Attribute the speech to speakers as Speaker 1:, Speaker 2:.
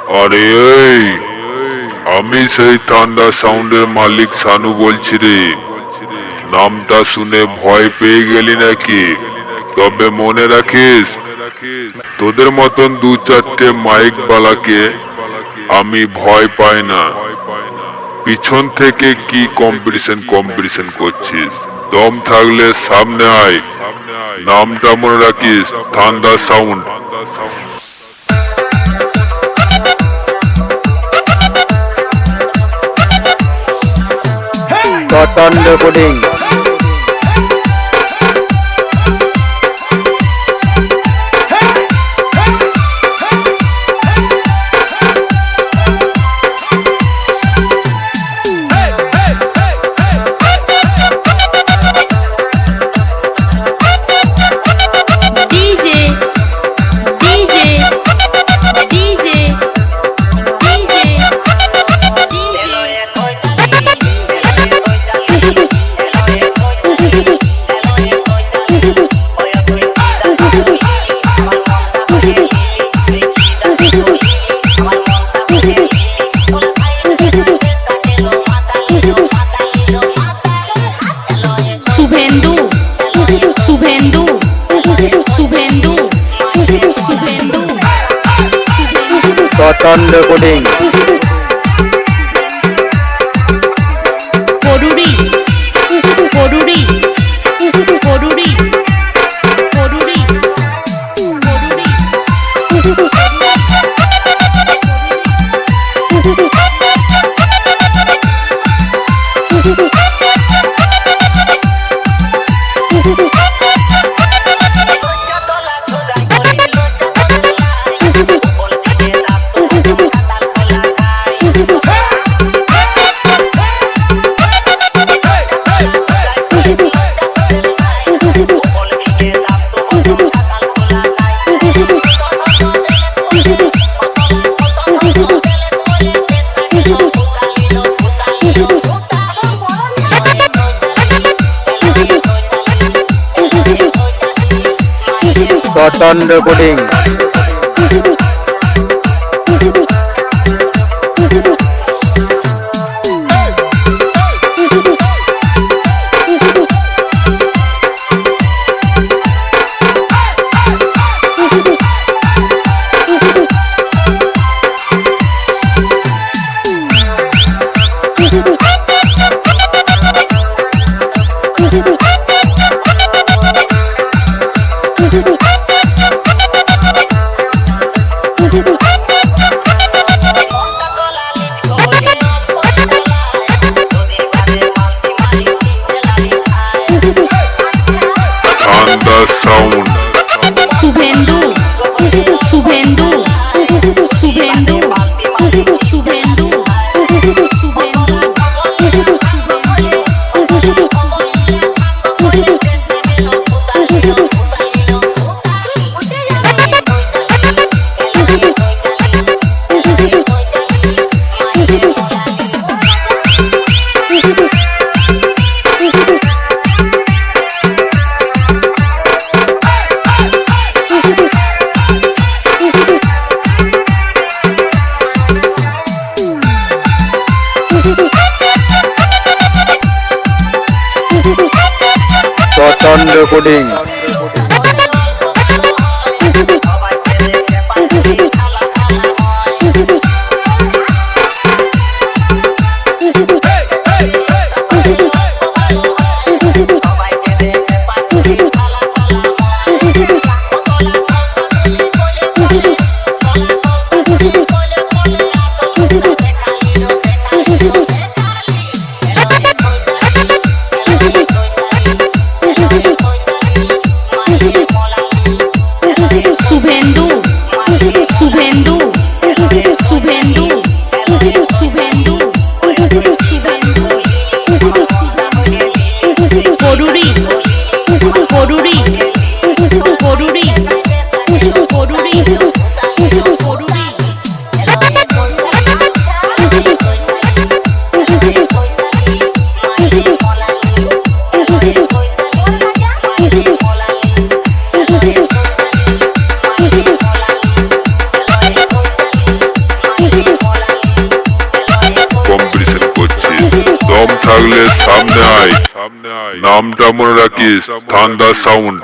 Speaker 1: আরে এই আমি সেই থান্ডার সাউন্ডের মালিক সানু বলছি রে। নামটা শুনে ভয় পেয়ে গেলি নাকি? তবে মনে রাখিস, তোদের মতন দু চারটে মাইক বালাকে আমি ভয় পাই না। পিছন থেকে কি কম্পিটিশন করছিস? দম থাকলে সামনে আয়। নামটা মনে রাখিস, thunder sound.
Speaker 2: Cotton recording. Cotton recording.
Speaker 3: করুরি করুরি করুরি করুরি করুরি
Speaker 2: cotton recording.
Speaker 1: Thunder sound.
Speaker 3: Shubhendu Shubhendu Shubhendu Shubhendu Shubhendu
Speaker 2: cotton recording.
Speaker 1: থাকলে সামনে আয়, নামটা মনে রাখিস থান্ডার সাউন্ড।